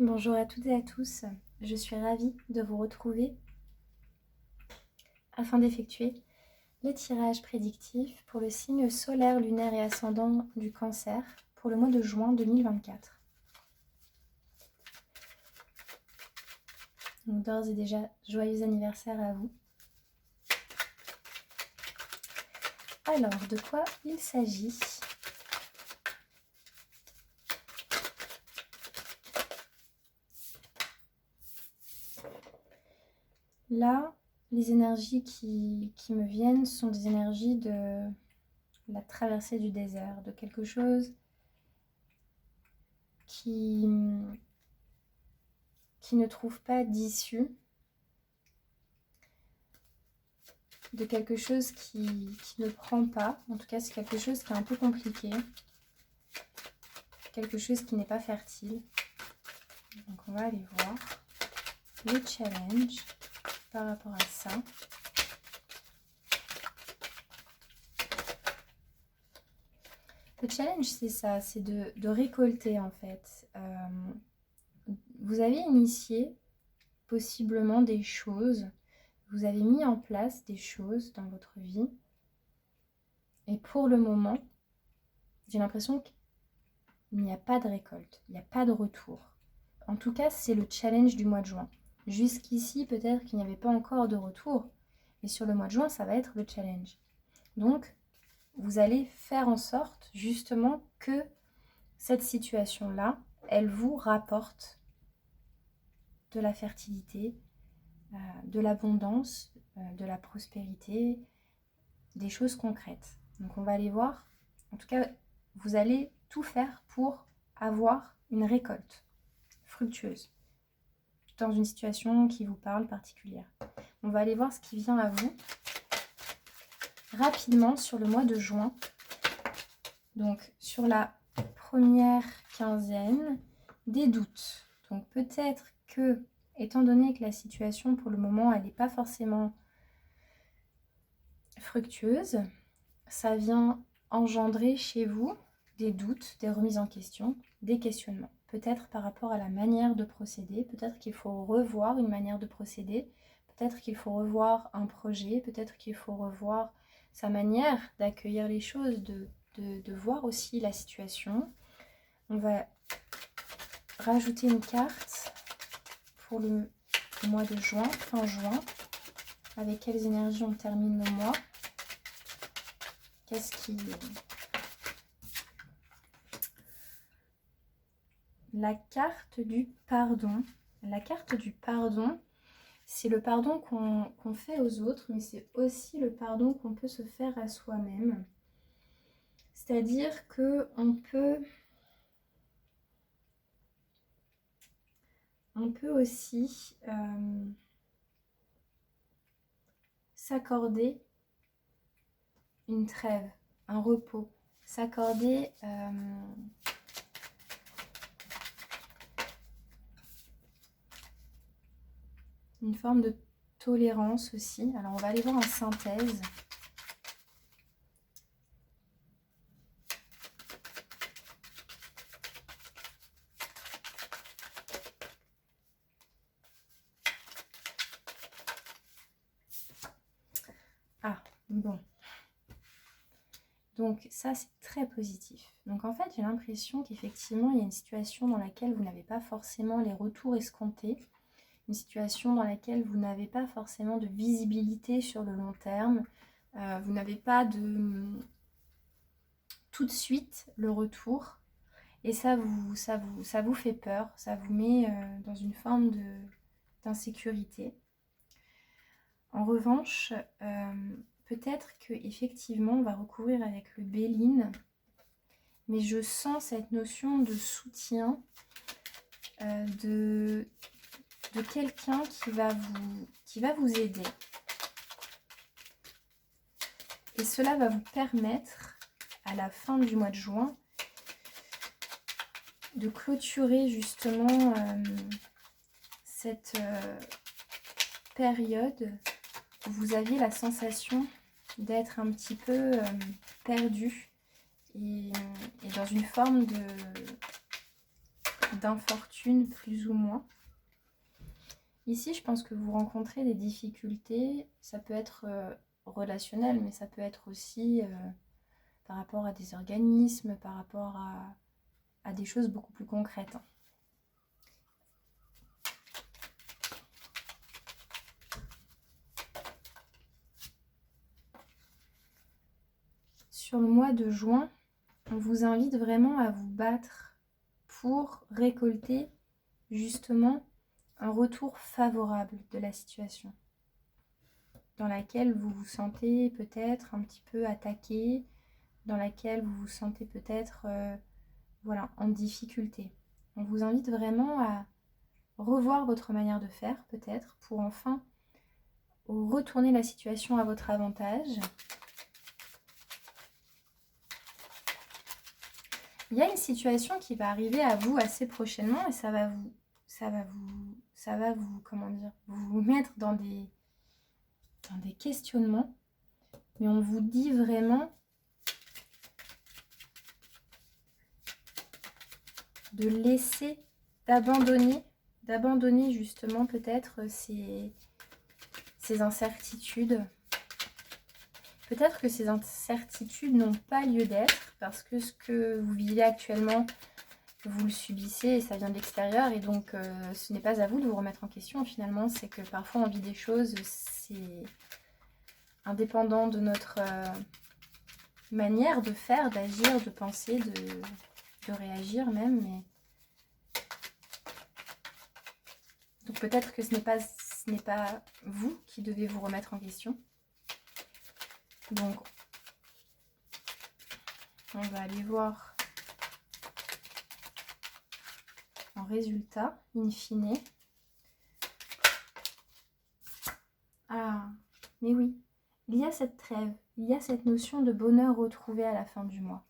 Bonjour à toutes et à tous, je suis ravie de vous retrouver afin d'effectuer les tirages prédictifs pour le signe solaire, lunaire et ascendant du Cancer pour le mois de juin 2024. Donc d'ores et déjà, joyeux anniversaire à vous. Alors, de quoi il s'agit ? Là, les énergies qui me viennent sont des énergies de la traversée du désert, de quelque chose qui ne trouve pas d'issue, de quelque chose qui ne prend pas. En tout cas, c'est quelque chose qui est un peu compliqué, quelque chose qui n'est pas fertile. Donc on va aller voir le challenge par rapport à ça. Le challenge, c'est ça, c'est de récolter en fait. Vous avez initié possiblement des choses, vous avez mis en place des choses dans votre vie. Et pour le moment, j'ai l'impression qu'il n'y a pas de récolte, il n'y a pas de retour. En tout cas, c'est le challenge du mois de juin. Jusqu'ici, peut-être qu'il n'y avait pas encore de retour, mais sur le mois de juin, ça va être le challenge. Donc, vous allez faire en sorte justement que cette situation-là, elle vous rapporte de la fertilité, de l'abondance, de la prospérité, des choses concrètes. Donc on va aller voir. En tout cas, vous allez tout faire pour avoir une récolte fructueuse dans une situation qui vous parle particulière. On va aller voir ce qui vient à vous rapidement sur le mois de juin. Donc sur la première quinzaine, des doutes. Donc peut-être que, étant donné que la situation pour le moment, elle n'est pas forcément fructueuse, ça vient engendrer chez vous des doutes, des remises en question, des questionnements. Peut-être par rapport à la manière de procéder, peut-être qu'il faut revoir une manière de procéder, peut-être qu'il faut revoir un projet, peut-être qu'il faut revoir sa manière d'accueillir les choses, de voir aussi la situation. On va rajouter une carte pour le mois de juin, fin juin. Avec quelles énergies on termine le mois ? Qu'est-ce qui... La carte du pardon. La carte du pardon, c'est le pardon qu'on fait aux autres, mais c'est aussi le pardon qu'on peut se faire à soi-même. C'est-à-dire qu'on peut aussi s'accorder une trêve, un repos, s'accorder une forme de tolérance aussi. Alors on va aller voir en synthèse. Ah, bon. Donc ça, c'est très positif. Donc en fait, j'ai l'impression qu'effectivement, il y a une situation dans laquelle vous n'avez pas forcément les retours escomptés, une situation dans laquelle vous n'avez pas forcément de visibilité sur le long terme, vous n'avez pas tout de suite le retour, et ça vous fait peur, ça vous met dans une forme d'insécurité. En revanche, peut-être qu'effectivement, on va recouvrir avec le Béline, mais je sens cette notion de soutien, de quelqu'un qui va vous aider. Et cela va vous permettre, à la fin du mois de juin, de clôturer justement cette période où vous aviez la sensation d'être un petit peu perdu et dans une forme d'infortune plus ou moins. Ici, je pense que vous rencontrez des difficultés. Ça peut être relationnel, mais ça peut être aussi par rapport à des organismes, par rapport à des choses beaucoup plus concrètes. Sur le mois de juin, on vous invite vraiment à vous battre pour récolter justement un retour favorable de la situation dans laquelle vous vous sentez peut-être un petit peu attaqué, dans laquelle vous vous sentez peut-être voilà, en difficulté. On vous invite vraiment à revoir votre manière de faire peut-être pour enfin retourner la situation à votre avantage. Il y a une situation qui va arriver à vous assez prochainement et ça va vous, comment dire, vous mettre dans des questionnements. Mais on vous dit vraiment de laisser, d'abandonner justement peut-être ces incertitudes. Peut-être que ces incertitudes n'ont pas lieu d'être parce que ce que vous vivez actuellement, vous le subissez et ça vient de l'extérieur et donc ce n'est pas à vous de vous remettre en question finalement. C'est que parfois on vit des choses, c'est indépendant de notre manière de faire, d'agir, de penser, de réagir même. Mais... donc peut-être que ce n'est pas vous qui devez vous remettre en question. Donc, on va aller voir en résultat, in fine. Ah, mais oui, il y a cette trêve, il y a cette notion de bonheur retrouvé à la fin du mois.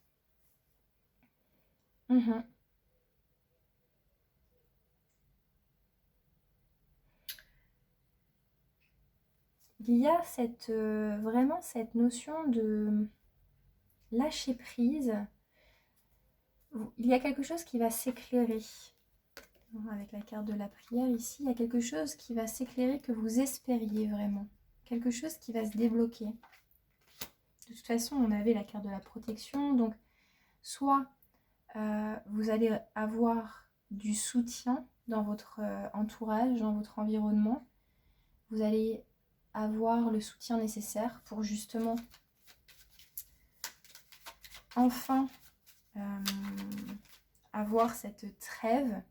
Il y a vraiment cette notion de lâcher prise. Il y a quelque chose qui va s'éclairer. Avec la carte de la prière ici, il y a quelque chose qui va s'éclairer que vous espériez vraiment. Quelque chose qui va se débloquer. De toute façon, on avait la carte de la protection. Donc, soit vous allez avoir du soutien dans votre entourage, dans votre environnement. Vous allez avoir le soutien nécessaire pour justement enfin avoir cette trêve.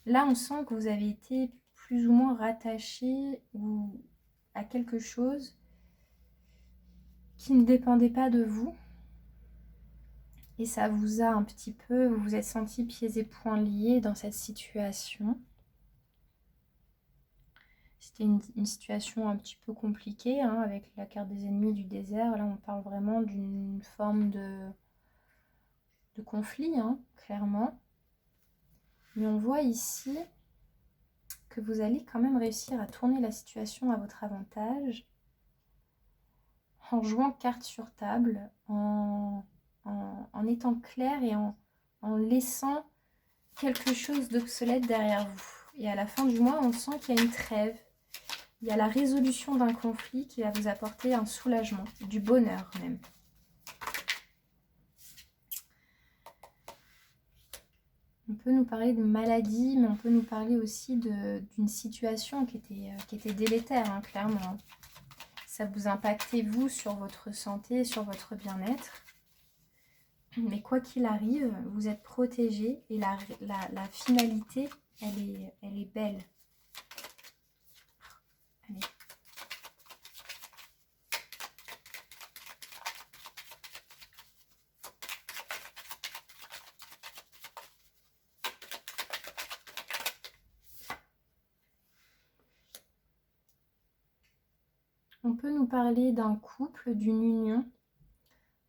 Là, on sent que vous avez été plus ou moins rattaché à quelque chose qui ne dépendait pas de vous. Et ça vous a un petit peu, vous vous êtes senti pieds et poings liés dans cette situation. C'était une situation un petit peu compliquée, hein, avec la carte des ennemis du désert. Là, on parle vraiment d'une forme de conflit, hein, clairement. Mais on voit ici que vous allez quand même réussir à tourner la situation à votre avantage en jouant carte sur table, en étant clair et en laissant quelque chose d'obsolète derrière vous. Et à la fin du mois, on sent qu'il y a une trêve. Il y a la résolution d'un conflit qui va vous apporter un soulagement, du bonheur même. On peut nous parler de maladie, mais on peut nous parler aussi d'une situation qui était délétère, hein, clairement. Ça vous impactait, vous, sur votre santé, sur votre bien-être. Mais quoi qu'il arrive, vous êtes protégé et la finalité, elle est belle. Allez. On peut nous parler d'un couple, d'une union,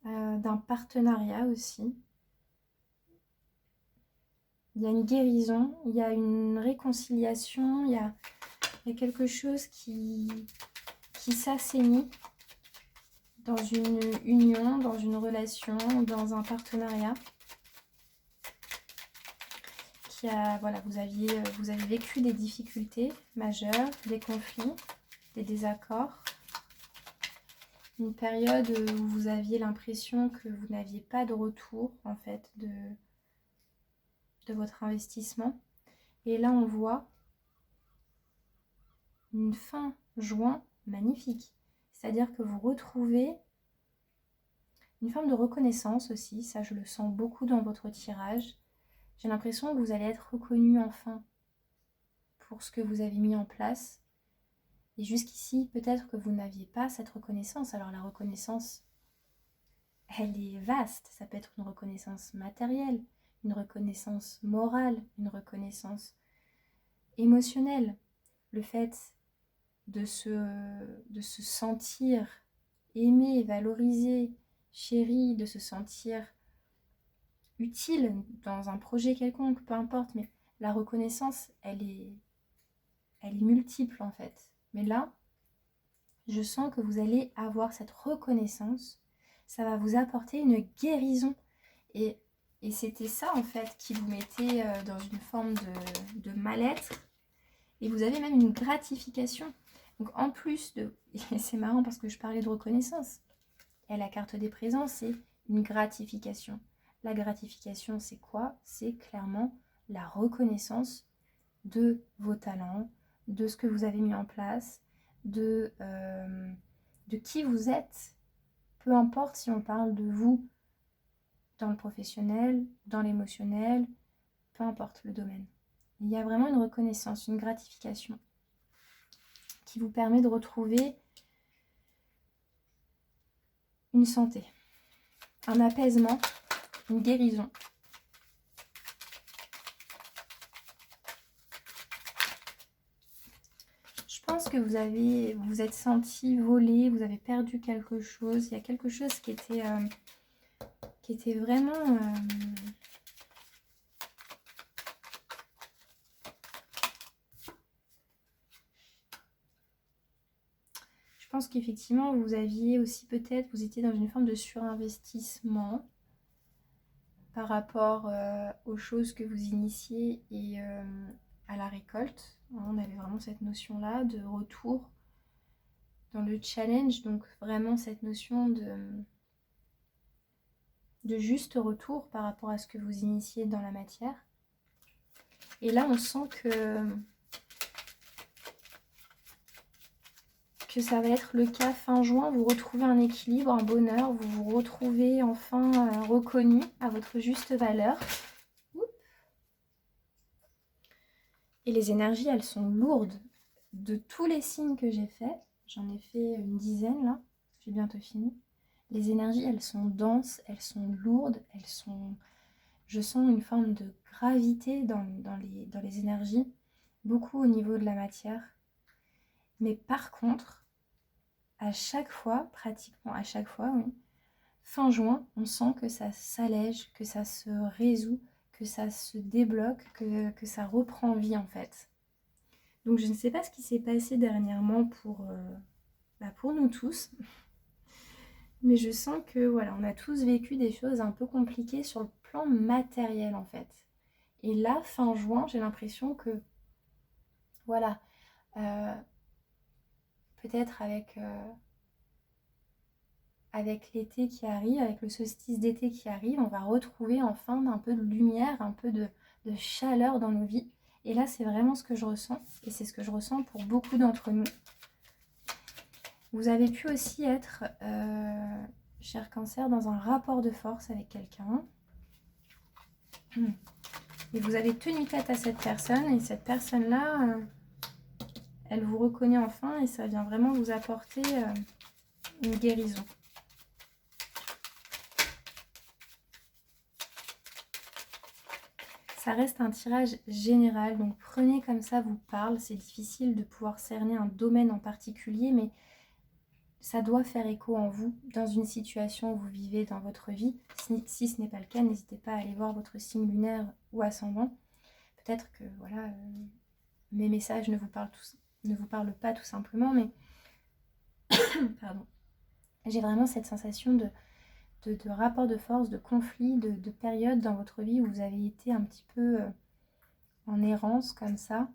d'un partenariat aussi. Il y a une guérison, il y a une réconciliation, il y a quelque chose qui s'assainit dans une union, dans une relation, dans un partenariat qu'il y a, voilà, vous avez vécu des difficultés majeures, des conflits, des désaccords. Une période où vous aviez l'impression que vous n'aviez pas de retour, en fait, de votre investissement. Et là, on voit une fin juin magnifique. C'est-à-dire que vous retrouvez une forme de reconnaissance aussi. Ça, je le sens beaucoup dans votre tirage. J'ai l'impression que vous allez être reconnu enfin pour ce que vous avez mis en place. Et jusqu'ici, peut-être que vous n'aviez pas cette reconnaissance. Alors la reconnaissance, elle est vaste. Ça peut être une reconnaissance matérielle, une reconnaissance morale, une reconnaissance émotionnelle. Le fait de se sentir aimé, valorisé, chéri, de se sentir utile dans un projet quelconque, peu importe. Mais la reconnaissance, elle est multiple en fait. Mais là, je sens que vous allez avoir cette reconnaissance. Ça va vous apporter une guérison. Et c'était ça en fait qui vous mettait dans une forme de mal-être. Et vous avez même une gratification. Donc en plus de... Et c'est marrant parce que je parlais de reconnaissance. Et la carte des présents, c'est une gratification. La gratification, c'est quoi? C'est clairement la reconnaissance de vos talents, de ce que vous avez mis en place, de qui vous êtes. Peu importe si on parle de vous dans le professionnel, dans l'émotionnel, peu importe le domaine. Il y a vraiment une reconnaissance, une gratification qui vous permet de retrouver une santé, un apaisement, une guérison. Je pense que vous vous êtes senti voler, vous avez perdu quelque chose. Il y a quelque chose qui était vraiment... Je pense qu'effectivement, vous aviez aussi peut-être, vous étiez dans une forme de surinvestissement par rapport aux choses que vous initiez et à la récolte. On avait vraiment cette notion-là de retour dans le challenge, donc vraiment cette notion de juste retour par rapport à ce que vous initiez dans la matière. Et là, on sent que ça va être le cas fin juin. Vous retrouvez un équilibre, un bonheur, vous vous retrouvez enfin reconnu à votre juste valeur. Et les énergies, elles sont lourdes. De tous les signes que j'ai faits, j'en ai fait une dizaine là, j'ai bientôt fini. Les énergies, elles sont denses, elles sont lourdes, elles sont... Je sens une forme de gravité dans les énergies, beaucoup au niveau de la matière. Mais par contre, à chaque fois, pratiquement à chaque fois, oui, fin juin, on sent que ça s'allège, que ça se résout, que ça se débloque, que ça reprend vie en fait. Donc je ne sais pas ce qui s'est passé dernièrement pour nous tous. Mais je sens que voilà, on a tous vécu des choses un peu compliquées sur le plan matériel en fait. Et là, fin juin, j'ai l'impression que voilà, peut-être avec l'été qui arrive, avec le solstice d'été qui arrive, on va retrouver enfin un peu de lumière, un peu de chaleur dans nos vies. Et là, c'est vraiment ce que je ressens. Et c'est ce que je ressens pour beaucoup d'entre nous. Vous avez pu aussi être, cher Cancer, dans un rapport de force avec quelqu'un. Et vous avez tenu tête à cette personne. Et cette personne-là, elle vous reconnaît enfin. Et ça vient vraiment vous apporter une guérison. Ça reste un tirage général. Donc prenez comme ça vous parle. C'est difficile de pouvoir cerner un domaine en particulier. Mais ça doit faire écho en vous, dans une situation où vous vivez dans votre vie. Si ce n'est pas le cas, n'hésitez pas à aller voir votre signe lunaire ou ascendant. Peut-être que voilà, mes messages ne vous parlent pas tout simplement, mais pardon. J'ai vraiment cette sensation de rapport de force, de conflit, de période dans votre vie où vous avez été un petit peu en errance comme ça.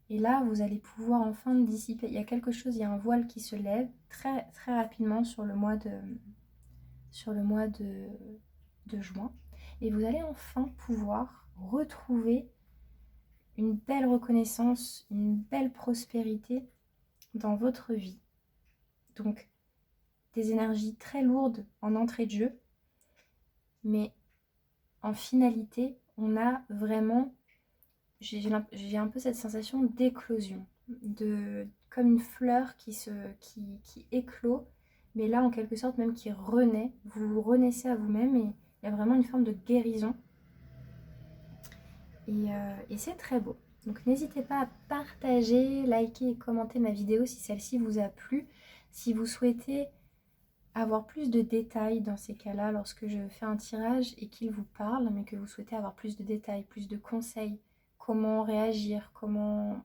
Et là, vous allez pouvoir enfin dissiper. Il y a quelque chose, il y a un voile qui se lève très, très rapidement sur le mois de juin. Et vous allez enfin pouvoir retrouver une belle reconnaissance, une belle prospérité dans votre vie. Donc, des énergies très lourdes en entrée de jeu, mais en finalité, on a vraiment, j'ai un peu cette sensation d'éclosion, comme une fleur qui éclot, mais là en quelque sorte même qui renaît, vous vous renaissez à vous-même et il y a vraiment une forme de guérison et c'est très beau. Donc n'hésitez pas à partager, liker et commenter ma vidéo si celle-ci vous a plu. Si vous souhaitez avoir plus de détails dans ces cas-là, lorsque je fais un tirage et qu'il vous parle, mais que vous souhaitez avoir plus de détails, plus de conseils, comment réagir, comment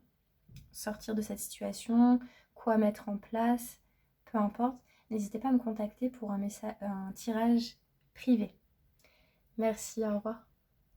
sortir de cette situation, quoi mettre en place, peu importe, n'hésitez pas à me contacter pour un tirage privé. Merci, au revoir.